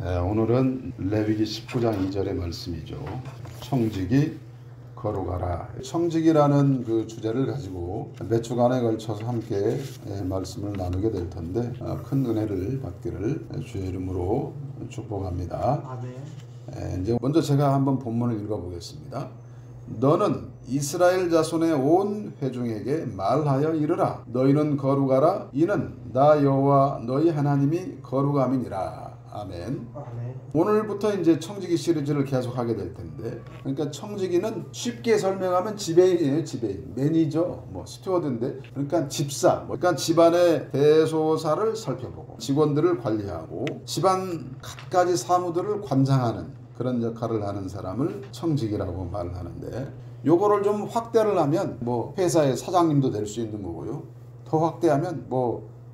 오늘은 레위기 19장 2절의 말씀이죠. 청지기 거룩하라. 청지기라는 그 주제를 가지고 몇 주간에 걸쳐서 함께 말씀을 나누게 될 텐데 큰 은혜를 받기를 주의 이름으로 축복합니다. 아멘. 이제 먼저 제가 한번 본문을 읽어보겠습니다. 너는 이스라엘 자손의 온 회중에게 말하여 이르라. 너희는 거룩하라. 이는 나 여호와 너희 하나님이 거룩함이니라. 아멘. 아멘. 오늘부터 이제 청지기 시리즈를 계속하게 될 텐데, 그러니까 청지기는 쉽게 설명하면 지배인이에요. 지배인, 매니저, 스튜어드인데, 그러니까 집사, 그러니까 집안의 대소사를 살펴보고 직원들을 관리하고 집안 갖가지 사무들을 관장하는 그런 역할을 하는 사람을 청지기라고 말을 하는데, 요거를 좀 확대를 하면 회사의 사장님도 될 수 있는 거고요. 더 확대하면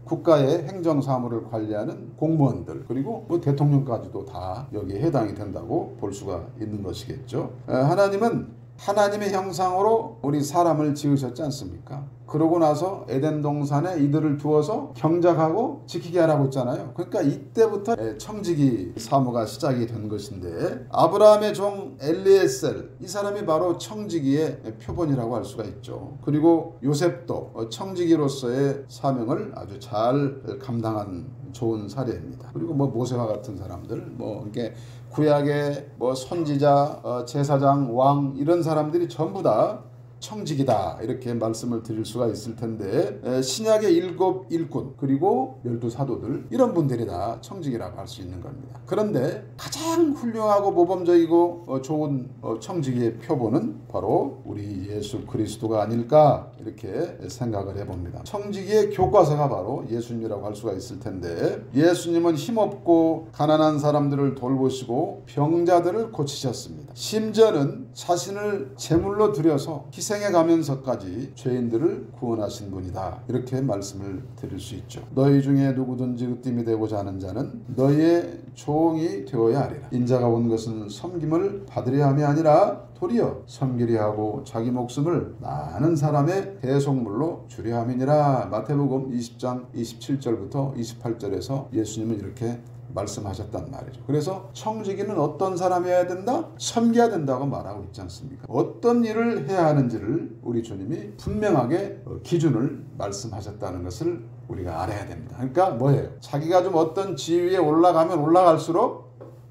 국가의 행정사무를 관리하는 공무원들, 그리고 대통령까지도 다 여기에 해당이 된다고 볼 수가 있는 것이겠죠. 하나님은 하나님의 형상으로 우리 사람을 지으셨지 않습니까? 그러고 나서 에덴 동산에 이들을 두어서 경작하고 지키게 하라고 했잖아요. 그러니까 이때부터 청지기 사무가 시작이 된 것인데, 아브라함의 종 엘리에셀, 이 사람이 바로 청지기의 표본이라고 할 수가 있죠. 그리고 요셉도 청지기로서의 사명을 아주 잘 감당한 좋은 사례입니다. 그리고 모세와 같은 사람들, 이게 구약의 선지자, 제사장, 왕, 이런 사람들이 전부 다 청지기다, 이렇게 말씀을 드릴 수가 있을 텐데, 신약의 7 일꾼 그리고 12 사도들, 이런 분들이 다 청지기라고 할 수 있는 겁니다. 그런데 가장 훌륭하고 모범적이고 좋은 청지기의 표본은 바로 우리 예수 그리스도가 아닐까, 이렇게 생각을 해봅니다. 청지기의 교과서가 바로 예수님이라고 할 수가 있을 텐데, 예수님은 힘없고 가난한 사람들을 돌보시고 병자들을 고치셨습니다. 심지어는 자신을 제물로 드려서 희생해 가면서까지 죄인들을 구원하신 분이다, 이렇게 말씀을 드릴 수 있죠. 너희 중에 누구든지 으뜸이 되고자 하는 자는 너희의 종이 되어야 하리라. 인자가 온 것은 섬김을 받으려 함이 아니라 도리어 섬기려 하고 자기 목숨을 많은 사람의 대속물로 주려 함이니라. 마태복음 20장 27절부터 28절에서 예수님은 이렇게 말씀하셨단 말이죠. 그래서 청지기는 어떤 사람이어야 된다? 섬겨야 된다고 말하고 있지 않습니까? 어떤 일을 해야 하는지를 우리 주님이 분명하게 기준을 말씀하셨다는 것을 우리가 알아야 됩니다. 그러니까 뭐예요? 자기가 좀 어떤 지위에 올라가면 올라갈수록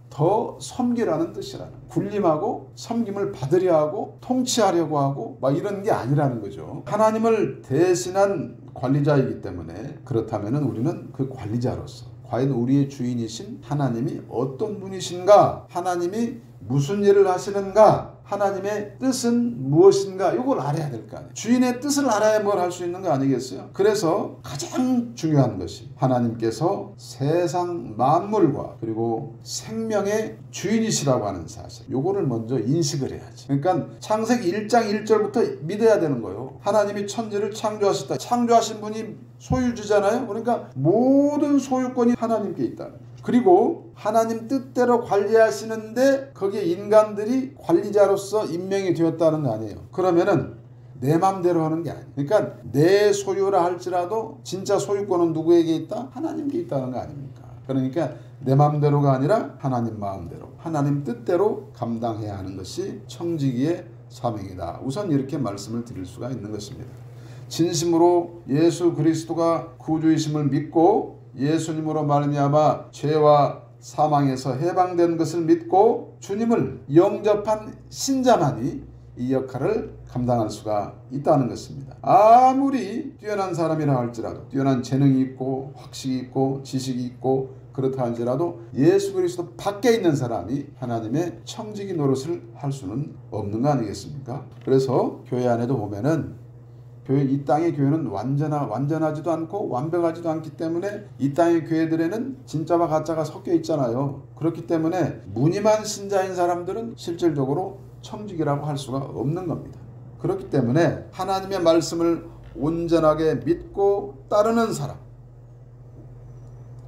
더 섬기라는 뜻이라는, 군림하고 섬김을 받으려 하고 통치하려고 하고 이런 게 아니라는 거죠. 하나님을 대신한 관리자이기 때문에, 그렇다면 우리는 그 관리자로서 과연 우리의 주인이신 하나님이 어떤 분이신가, 하나님이 무슨 일을 하시는가, 하나님의 뜻은 무엇인가, 이걸 알아야 될 거 아니에요. 주인의 뜻을 알아야 뭘 할 수 있는 거 아니겠어요? 그래서 가장 중요한 것이 하나님께서 세상 만물과 그리고 생명의 주인이시라고 하는 사실, 요거를 먼저 인식을 해야지. 그러니까 창세기 1장 1절부터 믿어야 되는 거예요. 하나님이 천지를 창조하셨다. 창조하신 분이 소유주잖아요. 그러니까 모든 소유권이 하나님께 있다는 거예요. 그리고 하나님 뜻대로 관리하시는데 거기에 인간들이 관리자로서 임명이 되었다는 거 아니에요. 그러면은 내 마음대로 하는 게 아니에요. 그러니까 내 소유라 할지라도 진짜 소유권은 누구에게 있다? 하나님께 있다는 거 아닙니까? 그러니까 내 마음대로가 아니라 하나님 마음대로, 하나님 뜻대로 감당해야 하는 것이 청지기의 사명이다. 우선 이렇게 말씀을 드릴 수가 있는 것입니다. 진심으로 예수 그리스도가 구주이심을 믿고 예수님으로 말미암아 죄와 사망에서 해방된 것을 믿고 주님을 영접한 신자만이 이 역할을 감당할 수가 있다는 것입니다. 아무리 뛰어난 사람이라 할지라도, 뛰어난 재능이 있고 학식이 있고 지식이 있고 그렇다 할지라도 예수 그리스도 밖에 있는 사람이 하나님의 청지기 노릇을 할 수는 없는 거 아니겠습니까? 그래서 교회 안에도 보면은 이 땅의 교회는 완전하지도 않고 완벽하지도 않기 때문에 이 땅의 교회들에는 진짜와 가짜가 섞여 있잖아요. 그렇기 때문에 무늬만 신자인 사람들은 실질적으로 청지기라고 할 수가 없는 겁니다. 그렇기 때문에 하나님의 말씀을 온전하게 믿고 따르는 사람,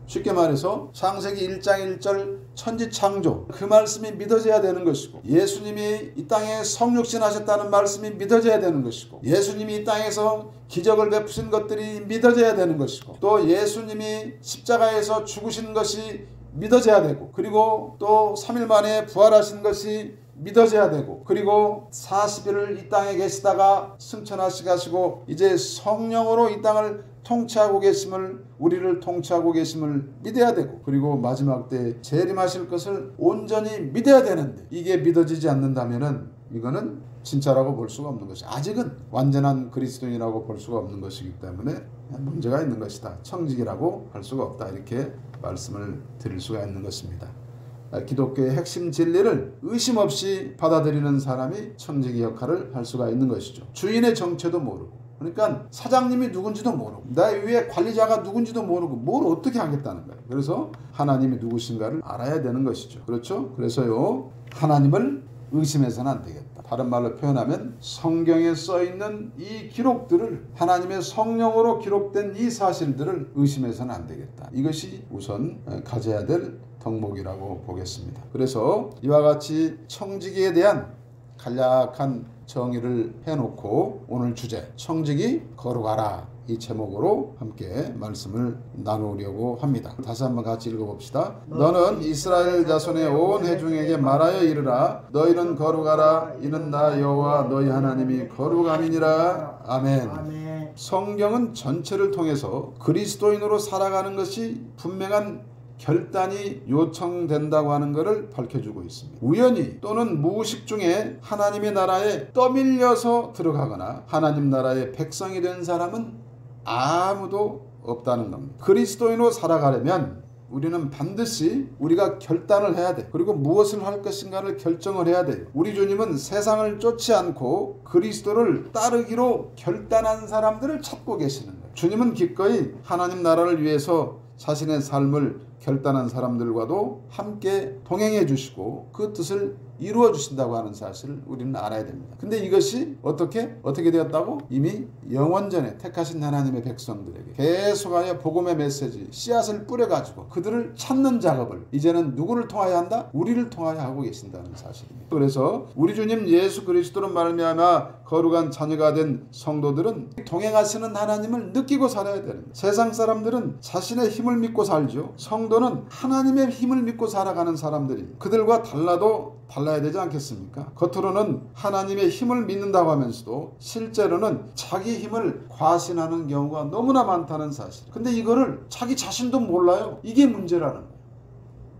쉽게 말해서 창세기 1장 1절 천지창조, 그 말씀이 믿어져야 되는 것이고, 예수님이 이 땅에 성육신 하셨다는 말씀이 믿어져야 되는 것이고, 예수님이 이 땅에서 기적을 베푸신 것들이 믿어져야 되는 것이고, 또 예수님이 십자가에서 죽으신 것이 믿어져야 되고, 그리고 또 3일 만에 부활하신 것이 믿어져야 되고, 그리고 40일을 이 땅에 계시다가 승천하시고 이제 성령으로 이 땅을 통치하고 계심을, 우리를 통치하고 계심을 믿어야 되고, 그리고 마지막 때 재림하실 것을 온전히 믿어야 되는데, 이게 믿어지지 않는다면은 이거는 진짜라고 볼 수가 없는 것이, 아직은 완전한 그리스도인이라고 볼 수가 없는 것이기 때문에 문제가 있는 것이다. 청직이라고 할 수가 없다. 이렇게 말씀을 드릴 수가 있는 것입니다. 기독교의 핵심 진리를 의심 없이 받아들이는 사람이 청지기 역할을 할 수가 있는 것이죠. 주인의 정체도 모르고, 그러니까 사장님이 누군지도 모르고, 나 위에 관리자가 누군지도 모르고 뭘 어떻게 하겠다는 거예요. 그래서 하나님이 누구신가를 알아야 되는 것이죠. 그렇죠? 그래서요, 하나님을 의심해서는 안 되겠다. 다른 말로 표현하면 성경에 써있는 이 기록들을, 하나님의 성령으로 기록된 이 사실들을 의심해서는 안 되겠다. 이것이 우선 가져야 될 덕목이라고 보겠습니다. 그래서 이와 같이 청지기에 대한 간략한 정의를 해놓고 오늘 주제 청지기 거룩하라, 이 제목으로 함께 말씀을 나누려고 합니다. 다시 한번 같이 읽어봅시다. 너는 이스라엘 자손의 온 회중에게 말하여 이르라. 너희는 거룩하라. 이는 나 여호와 너희 하나님이 거룩함이니라. 아멘. 성경은 전체를 통해서 그리스도인으로 살아가는 것이 분명한 결단이 요청된다고 하는 것을 밝혀주고 있습니다. 우연히 또는 무의식 중에 하나님의 나라에 떠밀려서 들어가거나 하나님 나라의 백성이 된 사람은 아무도 없다는 겁니다. 그리스도인으로 살아가려면 우리는 반드시 우리가 결단을 해야 돼. 그리고 무엇을 할 것인가를 결정을 해야 돼요. 우리 주님은 세상을 쫓지 않고 그리스도를 따르기로 결단한 사람들을 찾고 계시는 거예요. 주님은 기꺼이 하나님 나라를 위해서 자신의 삶을 결단한 사람들과도 함께 동행해 주시고 그 뜻을 이루어 주신다고 하는 사실을 우리는 알아야 됩니다. 근데 이것이 어떻게 되었다고? 이미 영원전에 택하신 하나님의 백성들에게 계속하여 복음의 메시지, 씨앗을 뿌려가지고 그들을 찾는 작업을 이제는 누구를 통하여 한다? 우리를 통하여 하고 계신다는 사실입니다. 그래서 우리 주님 예수 그리스도로 말미암아 거룩한 자녀가 된 성도들은 동행하시는 하나님을 느끼고 살아야 됩니다. 세상 사람들은 자신의 힘을 믿고 살죠. 성도는 하나님의 힘을 믿고 살아가는 사람들이 그들과 달라야 되지 않겠습니까? 겉으로는 하나님의 힘을 믿는다고 하면서도 실제로는 자기 힘을 과신하는 경우가 너무나 많다는 사실. 근데 이거를 자기 자신도 몰라요. 이게 문제라는 거예요.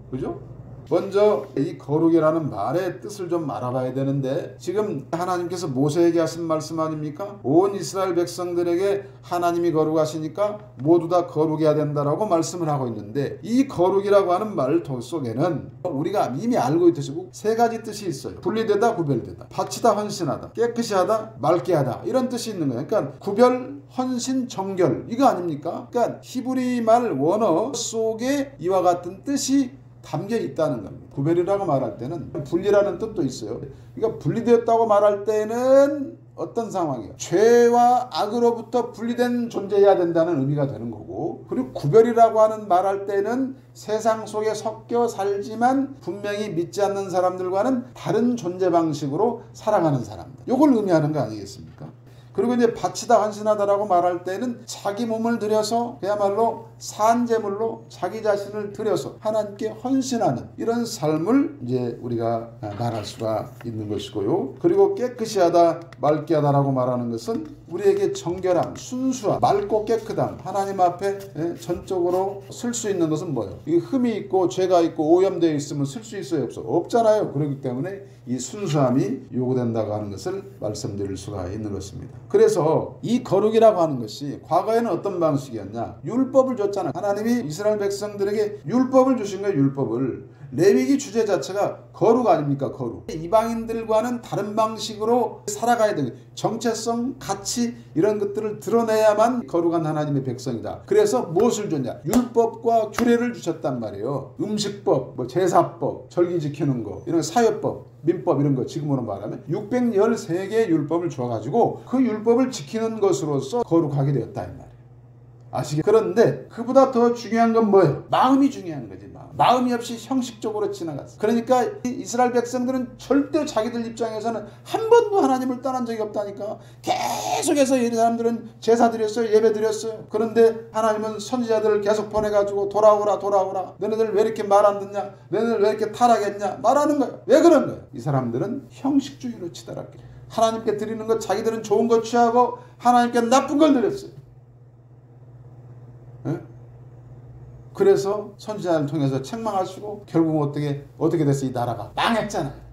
그죠? 먼저 이 거룩이라는 말의 뜻을 좀 알아봐야 되는데, 지금 하나님께서 모세에게 하신 말씀 아닙니까? 온 이스라엘 백성들에게 하나님이 거룩하시니까 모두 다 거룩해야 된다라고 말씀을 하고 있는데, 이 거룩이라고 하는 말 속에는 우리가 이미 알고 있듯이 세 가지 뜻이 있어요. 분리되다, 구별되다, 바치다, 헌신하다, 깨끗이 하다, 맑게 하다, 이런 뜻이 있는 거예요. 그러니까 구별, 헌신, 정결, 이거 아닙니까? 그러니까 히브리 말 원어 속에 이와 같은 뜻이 담겨 있다는 겁니다. 구별이라고 말할 때는 분리라는 뜻도 있어요. 그러니까 분리되었다고 말할 때는 어떤 상황이에요? 죄와 악으로부터 분리된 존재여야 된다는 의미가 되는 거고, 그리고 구별이라고 하는 말할 때는 세상 속에 섞여 살지만 분명히 믿지 않는 사람들과는 다른 존재 방식으로 살아가는 사람들, 이걸 의미하는 거 아니겠습니까? 그리고 이제 바치다, 헌신하다라고 말할 때는 자기 몸을 들여서 그야말로 산제물로 자기 자신을 들여서 하나님께 헌신하는 이런 삶을 이제 우리가 말할 수가 있는 것이고요. 그리고 깨끗이 하다, 맑게 하다라고 말하는 것은 우리에게 정결함, 순수함, 맑고 깨끗함, 하나님 앞에 전적으로 쓸 수 있는 것은 뭐예요? 이 흠이 있고 죄가 있고 오염되어 있으면 쓸 수 있어요, 없어? 없잖아요. 그렇기 때문에 이 순수함이 요구된다고 하는 것을 말씀드릴 수가 있는 것입니다. 그래서 이 거룩이라고 하는 것이 과거에는 어떤 방식이었냐? 율법을 줬잖아요. 하나님이 이스라엘 백성들에게 율법을 주신 거예요. 율법을. 레위기 주제 자체가 거룩 아닙니까? 거룩. 이방인들과는 다른 방식으로 살아가야 되는 정체성, 가치 이런 것들을 드러내야만 거룩한 하나님의 백성이다. 그래서 무엇을 줬냐? 율법과 규례를 주셨단 말이에요. 음식법, 제사법, 절기 지키는 거, 이런 사회법, 민법 이런 거 지금으로 말하면 613개의 율법을 줘가지고 그 율법을 지키는 것으로서 거룩하게 되었다 이 말이에요. 아시겠? 그런데 그보다 더 중요한 건 뭐예요? 마음이 중요한 거지. 마음이 없이 형식적으로 지나갔어. 그러니까 이스라엘 백성들은 절대 자기들 입장에서는 한 번도 하나님을 떠난 적이 없다니까. 계속해서 이 사람들은 제사 드렸어요. 예배 드렸어요. 그런데 하나님은 선지자들을 계속 보내가지고 돌아오라 돌아오라. 너네들 왜 이렇게 말 안 듣냐? 너네들 왜 이렇게 타락했냐? 말하는 거예요. 왜 그런 거예요? 이 사람들은 형식주의로 치달았기를. 하나님께 드리는 것 자기들은 좋은 거 취하고 하나님께 나쁜 걸 드렸어요. 네? 그래서 선지자를 통해서 책망하시고 결국 어떻게 됐어? 이 나라가 망했잖아요.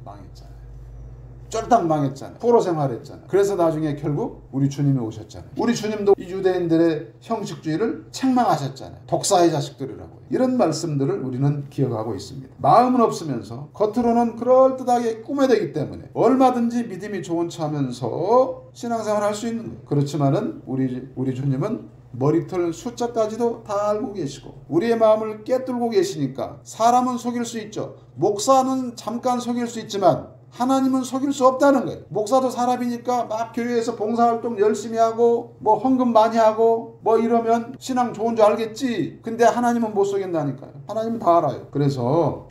쫄딱 망했잖아요. 포로 생활했잖아요. 그래서 나중에 결국 우리 주님이 오셨잖아요. 우리 주님도 이 유대인들의 형식주의를 책망하셨잖아요. 독사의 자식들이라고. 이런 말씀들을 우리는 기억하고 있습니다. 마음은 없으면서 겉으로는 그럴듯하게 꾸며대기 때문에 얼마든지 믿음이 좋은 척하면서 신앙생활을 할 수 있는 거예요. 그렇지만은 우리 주님은 머리털 숫자까지도 다 알고 계시고 우리의 마음을 꿰뚫고 계시니까 사람은 속일 수 있죠. 목사는 잠깐 속일 수 있지만 하나님은 속일 수 없다는 거예요. 목사도 사람이니까 막 교회에서 봉사활동 열심히 하고 뭐 헌금 많이 하고 뭐 이러면 신앙 좋은 줄 알겠지. 근데 하나님은 못 속인다니까요. 하나님은 다 알아요. 그래서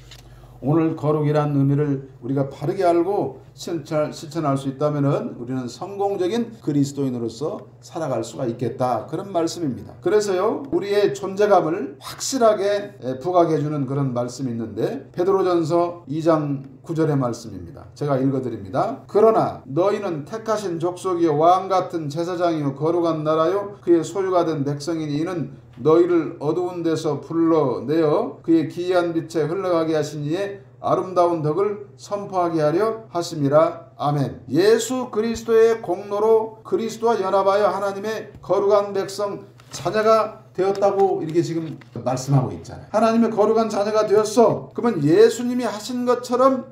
오늘 거룩이라는 의미를 우리가 바르게 알고 실천할 수 있다면 우리는 성공적인 그리스도인으로서 살아갈 수가 있겠다. 그런 말씀입니다. 그래서요, 우리의 존재감을 확실하게 부각해주는 그런 말씀이 있는데 베드로전서 2장 9절의 말씀입니다. 제가 읽어드립니다. 그러나 너희는 택하신 족속이요 왕같은 제사장이요 거룩한 나라요 그의 소유가 된 백성이니 이는 너희를 어두운 데서 불러내어 그의 기이한 빛에 흘러가게 하신 이의 아름다운 덕을 선포하게 하려 하심이라. 아멘. 예수 그리스도의 공로로 그리스도와 연합하여 하나님의 거룩한 백성 자녀가 되었다고 이렇게 지금 말씀하고 있잖아요. 하나님의 거룩한 자녀가 되었어. 그러면 예수님이 하신 것처럼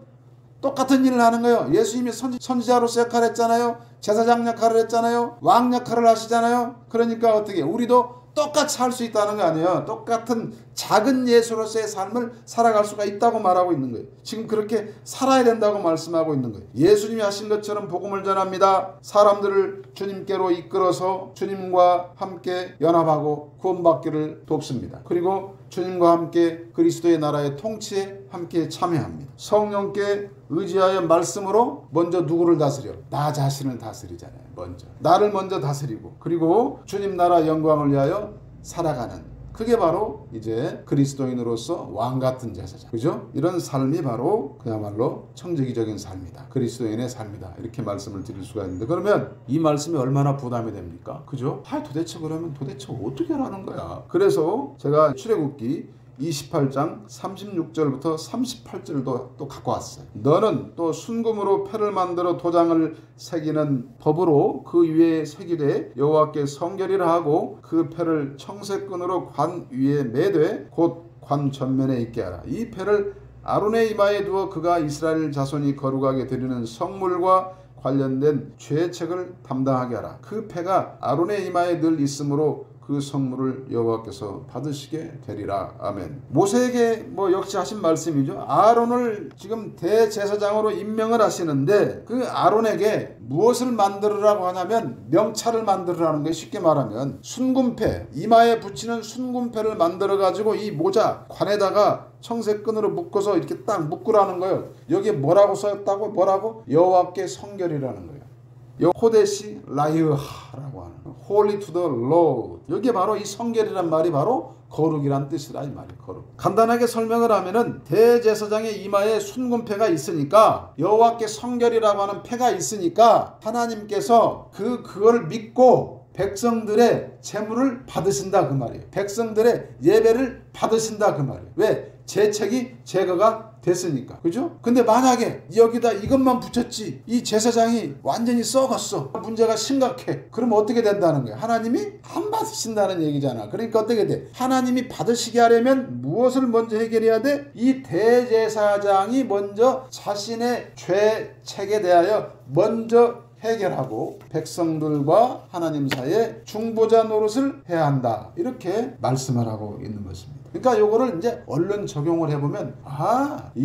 똑같은 일을 하는 거예요. 예수님이 선지자로서 역할을 했잖아요. 제사장 역할을 했잖아요. 왕 역할을 하시잖아요. 그러니까 어떻게 우리도 똑같이 할 수 있다는 거 아니에요. 똑같은 작은 예수로서의 삶을 살아갈 수가 있다고 말하고 있는 거예요. 지금 그렇게 살아야 된다고 말씀하고 있는 거예요. 예수님이 하신 것처럼 복음을 전합니다. 사람들을 주님께로 이끌어서 주님과 함께 연합하고 구원받기를 돕습니다. 그리고 주님과 함께 그리스도의 나라의 통치에 함께 참여합니다. 성령께 의지하여 말씀으로 먼저 누구를 다스려? 나 자신을 다스리잖아요. 먼저 나를 먼저 다스리고 그리고 주님 나라 영광을 위하여 살아가는, 그게 바로 이제 그리스도인으로서 왕같은 제사장, 그죠? 이런 삶이 바로 그야말로 청지기적인 삶이다. 그리스도인의 삶이다. 이렇게 말씀을 드릴 수가 있는데, 그러면 이 말씀이 얼마나 부담이 됩니까? 그죠? 도대체 그러면 도대체 어떻게 하라는 거야? 그래서 제가 출애굽기 28장 36절부터 38절도 또 갖고 왔어요. 너는 또 순금으로 패를 만들어 도장을 새기는 법으로 그 위에 새기되 여호와께 성결이라 하고 그 패를 청색끈으로 관 위에 매되 곧 관 전면에 있게 하라. 이 패를 아론의 이마에 두어 그가 이스라엘 자손이 거룩하게 드리는 성물과 관련된 죄책을 담당하게 하라. 그 패가 아론의 이마에 늘 있으므로 그 성물을 여호와께서 받으시게 되리라. 아멘. 모세에게 역시 하신 말씀이죠. 아론을 지금 대제사장으로 임명을 하시는데 그 아론에게 무엇을 만들으라고 하냐면 명찰을 만들으라는 거예요. 쉽게 말하면 순금패, 이마에 붙이는 순금패를 만들어 가지고 이 모자 관에다가 청색끈으로 묶어서 이렇게 딱 묶으라는 거예요. 여기에 뭐라고 써있다고? 뭐라고? 여호와께 성결이라는 거예요. 호데시 라이하라고 하는 Holy to the Lord. 여기에 바로 이 성결이란 말이 바로 거룩이란 뜻이라 이 말이에요. 거룩. 간단하게 설명을 하면은 대제사장의 이마에 순금패가 있으니까 여호와께 성결이라고 하는 패가 있으니까 하나님께서 그거를 믿고 백성들의 제물을 받으신다 그 말이에요. 백성들의 예배를 받으신다 그 말이에요. 왜? 죄책이 제거가 됐으니까. 그죠? 근데 만약에 여기다 이것만 붙였지 이 제사장이 완전히 썩었어. 문제가 심각해. 그럼 어떻게 된다는 거야? 하나님이 안 받으신다는 얘기잖아. 그러니까 어떻게 돼? 하나님이 받으시게 하려면 무엇을 먼저 해결해야 돼? 이 대제사장이 먼저 자신의 죄책에 대하여 먼저 해결하고 백성들과 하나님 사이에 중보자 노릇을 해야 한다. 이렇게 말씀을 하고 있는 것입니다. 그러니까 요거를 이제 얼른 적용을 해보면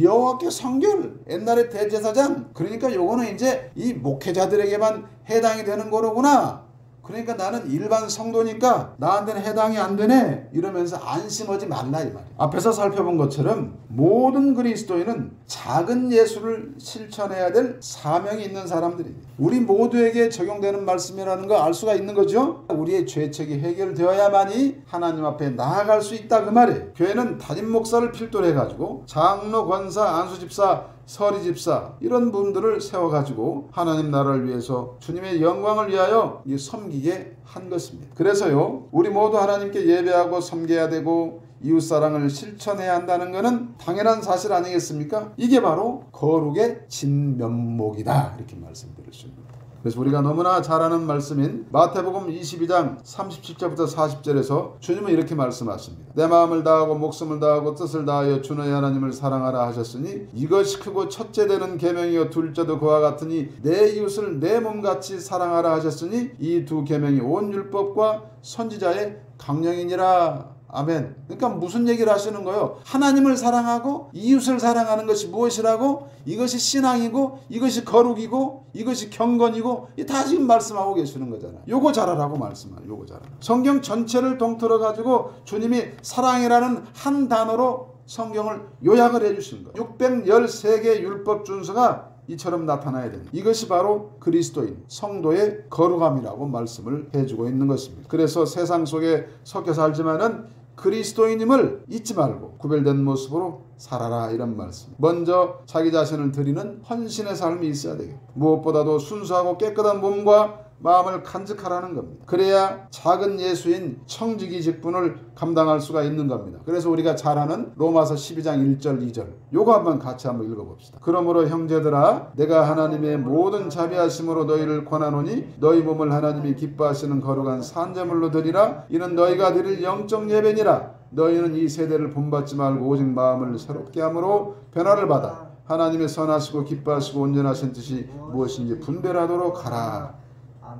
여호와께 성결, 옛날에 대제사장, 그러니까 요거는 이제 이 목회자들에게만 해당이 되는 거로구나. 그러니까 나는 일반 성도니까 나한테는 해당이 안 되네 이러면서 안심하지 말라 이 말이에요. 앞에서 살펴본 것처럼 모든 그리스도인은 작은 예수를 실천해야 될 사명이 있는 사람들입니다. 우리 모두에게 적용되는 말씀이라는 거 알 수가 있는 거죠. 우리의 죄책이 해결되어야만이 하나님 앞에 나아갈 수 있다 그 말이에요. 교회는 담임 목사를 필두로 해가지고 장로, 권사, 안수집사, 서리집사 이런 분들을 세워가지고 하나님 나라를 위해서 주님의 영광을 위하여 섬기게 한 것입니다. 그래서요 우리 모두 하나님께 예배하고 섬겨야 되고 이웃사랑을 실천해야 한다는 것은 당연한 사실 아니겠습니까? 이게 바로 거룩의 진면목이다 이렇게 말씀드릴 수 있습니다. 그래서 우리가 너무나 잘 아는 말씀인 마태복음 22장 37절부터 40절에서 주님은 이렇게 말씀하십니다. 내 마음을 다하고 목숨을 다하고 뜻을 다하여 주 너희 하나님을 사랑하라 하셨으니 이것이 크고 첫째 되는 계명이요 둘째도 그와 같으니 내 이웃을 내 몸같이 사랑하라 하셨으니 이 두 계명이 온 율법과 선지자의 강령이니라. 아멘. 그러니까 무슨 얘기를 하시는 거예요? 하나님을 사랑하고 이웃을 사랑하는 것이 무엇이라고? 이것이 신앙이고 이것이 거룩이고 이것이 경건이고 다 지금 말씀하고 계시는 거잖아요. 요거 잘하라고 말씀하요. 요거 잘하라. 성경 전체를 통틀어 가지고 주님이 사랑이라는 한 단어로 성경을 요약을 해주신 거예요. 613개 율법 준수가 이처럼 나타나야 됩니다. 이것이 바로 그리스도인 성도의 거룩함이라고 말씀을 해주고 있는 것입니다. 그래서 세상 속에 섞여 살지만은 그리스도인임을 잊지 말고 구별된 모습으로 살아라 이런 말씀. 먼저 자기 자신을 드리는 헌신의 삶이 있어야 되겠다. 무엇보다도 순수하고 깨끗한 몸과 마음을 간직하라는 겁니다. 그래야 작은 예수인 청지기 직분을 감당할 수가 있는 겁니다. 그래서 우리가 잘 아는 로마서 12장 1절 2절 요거 한번 같이 한번 읽어봅시다. 그러므로 형제들아 내가 하나님의 모든 자비하심으로 너희를 권하노니 너희 몸을 하나님이 기뻐하시는 거룩한 산제물로 드리라. 이는 너희가 드릴 영적 예배니라. 너희는 이 세대를 본받지 말고 오직 마음을 새롭게 함으로 변화를 받아 하나님의 선하시고 기뻐하시고 온전하신 뜻이 무엇인지 분별하도록 하라.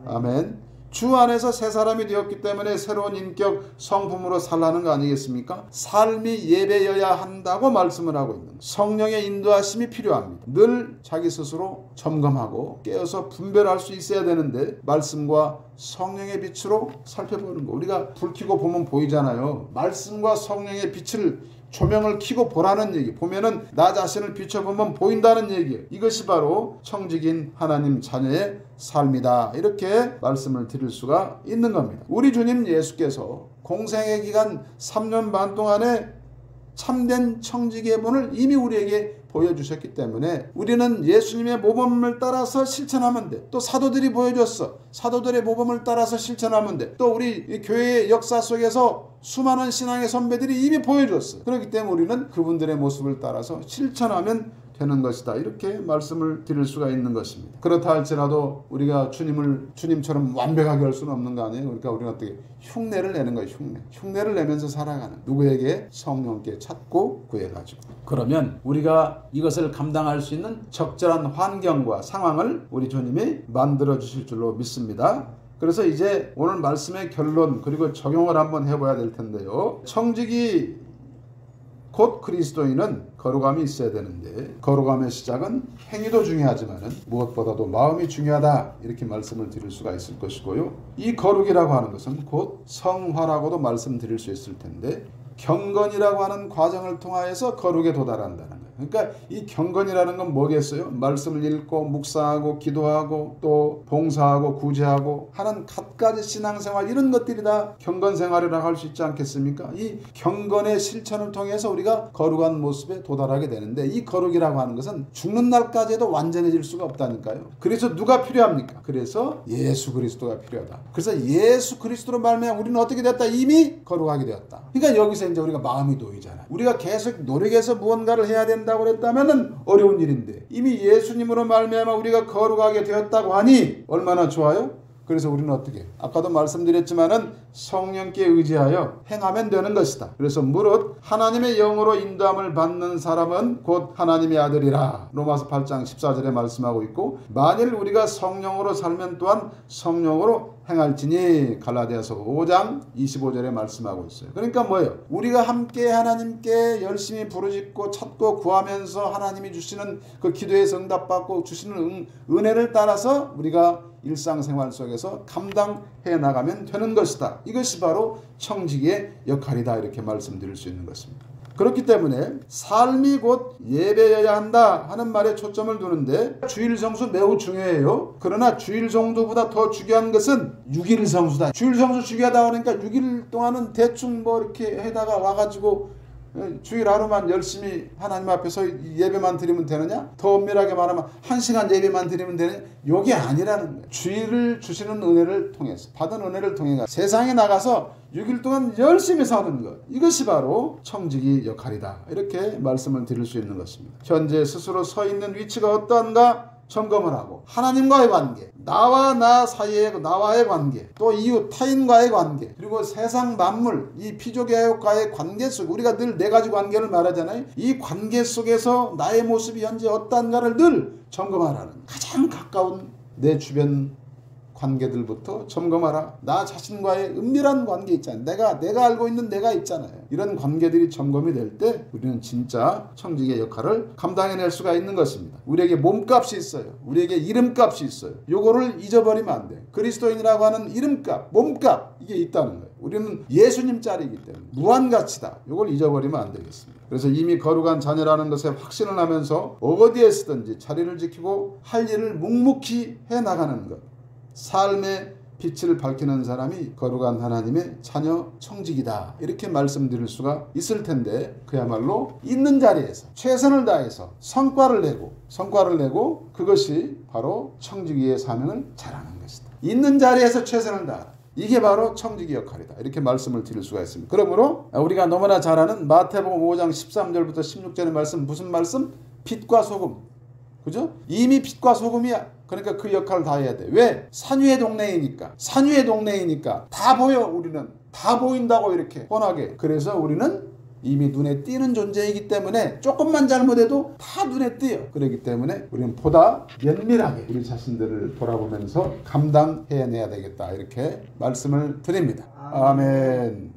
아멘. 주 안에서 새 사람이 되었기 때문에 새로운 인격 성품으로 살라는 거 아니겠습니까? 삶이 예배여야 한다고 말씀을 하고 있는 거예요. 성령의 인도하심이 필요합니다. 늘 자기 스스로 점검하고 깨어서 분별할 수 있어야 되는데 말씀과 성령의 빛으로 살펴보는 거. 우리가 불 켜고 보면 보이잖아요. 말씀과 성령의 빛을 조명을 켜고 보라는 얘기. 보면은 나 자신을 비춰보면 보인다는 얘기예요. 이것이 바로 청직인 하나님 자녀의 삶이다. 이렇게 말씀을 드릴 수가 있는 겁니다. 우리 주님 예수께서 공생의 기간 3년 반 동안에 참된 청지기의 본을 이미 우리에게 보여주셨기 때문에 우리는 예수님의 모범을 따라서 실천하면 돼. 또 사도들이 보여줬어. 사도들의 모범을 따라서 실천하면 돼. 또 우리 교회의 역사 속에서 수많은 신앙의 선배들이 이미 보여줬어. 그렇기 때문에 우리는 그분들의 모습을 따라서 실천하면 되는 것이다. 이렇게 말씀을 드릴 수가 있는 것입니다. 그렇다 할지라도 우리가 주님처럼 완벽하게 할 수는 없는 거 아니에요. 그러니까 우리가 어떻게 흉내를 내는 거예요. 흉내를 내면서 살아가는. 누구에게? 성령께 찾고 구해가지고. 그러면 우리가 이것을 감당할 수 있는 적절한 환경과 상황을 우리 주님이 만들어 주실 줄로 믿습니다. 그래서 이제 오늘 말씀의 결론 그리고 적용을 한번 해봐야 될 텐데요. 청지기 곧 그리스도인은 거룩함이 있어야 되는데 거룩함의 시작은 행위도 중요하지만 무엇보다도 마음이 중요하다 이렇게 말씀을 드릴 수가 있을 것이고요. 이 거룩이라고 하는 것은 곧 성화라고도 말씀드릴 수 있을 텐데 경건이라고 하는 과정을 통하여서 거룩에 도달한다는 거예요. 그러니까 이 경건이라는 건 뭐겠어요? 말씀을 읽고 묵상하고 기도하고 또 봉사하고 구제하고 하는 갖가지 신앙생활 이런 것들이 다 경건생활이라고 할 수 있지 않겠습니까? 이 경건의 실천을 통해서 우리가 거룩한 모습에 도달하게 되는데 이 거룩이라고 하는 것은 죽는 날까지 해도 완전해질 수가 없다니까요. 그래서 누가 필요합니까? 그래서 예수 그리스도가 필요하다. 그래서 예수 그리스도로 말미암아 우리는 어떻게 됐다? 이미 거룩하게 되었다. 그러니까 여기서 이제 우리가 마음이 놓이잖아. 우리가 계속 노력해서 무언가를 해야 된다고 그랬다면 어려운 일인데 이미 예수님으로 말미암아 우리가 거룩하게 되었다고 하니 얼마나 좋아요? 그래서 우리는 어떻게? 아까도 말씀드렸지만은 성령께 의지하여 행하면 되는 것이다. 그래서 무릇 하나님의 영으로 인도함을 받는 사람은 곧 하나님의 아들이라. 로마서 8장 14절에 말씀하고 있고 만일 우리가 성령으로 살면 또한 성령으로 행할지니 갈라디아서 5장 25절에 말씀하고 있어요. 그러니까 뭐예요? 우리가 함께 하나님께 열심히 부르짖고 찾고 구하면서 하나님이 주시는 그 기도에서 응답받고 주시는 은혜를 따라서 우리가 일상생활 속에서 감당해 나가면 되는 것이다. 이것이 바로 청지기의 역할이다. 이렇게 말씀드릴 수 있는 것입니다. 그렇기 때문에 삶이 곧 예배여야 한다 하는 말에 초점을 두는데 주일 성수 매우 중요해요. 그러나 주일 성수보다 더 중요한 것은 6일 성수다. 주일 성수 중요하다 그러니까 6일 동안은 대충 뭐 이렇게 해다가 와가지고 주일 하루만 열심히 하나님 앞에서 예배만 드리면 되느냐? 더 엄밀하게 말하면 1시간 예배만 드리면 되느냐? 이게 아니라는 거예요. 주일을 주시는 은혜를 통해서 받은 은혜를 통해 세상에 나가서 6일 동안 열심히 사는 것, 이것이 바로 청지기 역할이다. 이렇게 말씀을 드릴 수 있는 것입니다. 현재 스스로 서 있는 위치가 어떠한가 점검을 하고 하나님과의 관계, 나와 나 사이의 나와의 관계, 또 이웃 타인과의 관계, 그리고 세상 만물 이 피조개혁과의 관계 속 우리가 늘 4가지 관계를 말하잖아요. 이 관계 속에서 나의 모습이 현재 어떠한가를 늘 점검하라는, 가장 가까운 내 주변 관계들부터 점검하라. 나 자신과의 은밀한 관계 있잖아요. 내가 알고 있는 내가 있잖아요. 이런 관계들이 점검이 될 때 우리는 진짜 청지기의 역할을 감당해낼 수가 있는 것입니다. 우리에게 몸값이 있어요. 우리에게 이름값이 있어요. 요거를 잊어버리면 안 돼요. 그리스도인이라고 하는 이름값, 몸값, 이게 있다는 거예요. 우리는 예수님 짤이기 때문에 무한가치다. 요걸 잊어버리면 안 되겠습니다. 그래서 이미 거룩한 자녀라는 것에 확신을 하면서 어디에 서든지 자리를 지키고 할 일을 묵묵히 해나가는 것, 삶의 빛을 밝히는 사람이 거룩한 하나님의 자녀 청지기다. 이렇게 말씀드릴 수가 있을 텐데 그야말로 있는 자리에서 최선을 다해서 성과를 내고 그것이 바로 청지기의 사명을 잘하는 것이다. 있는 자리에서 최선을 다하라. 이게 바로 청지기 역할이다. 이렇게 말씀을 드릴 수가 있습니다. 그러므로 우리가 너무나 잘 아는 마태복음 5장 13절부터 16절의 말씀, 무슨 말씀? 빛과 소금. 그죠? 이미 빛과 소금이야. 그러니까 그 역할을 다 해야 돼. 왜? 산위의 동네이니까 다 보여. 우리는 다 보인다고 이렇게 뻔하게. 그래서 우리는 이미 눈에 띄는 존재이기 때문에 조금만 잘못해도 다 눈에 띄어. 그렇기 때문에 우리는 보다 면밀하게 우리 자신들을 돌아보면서 감당해내야 되겠다. 이렇게 말씀을 드립니다. 아멘.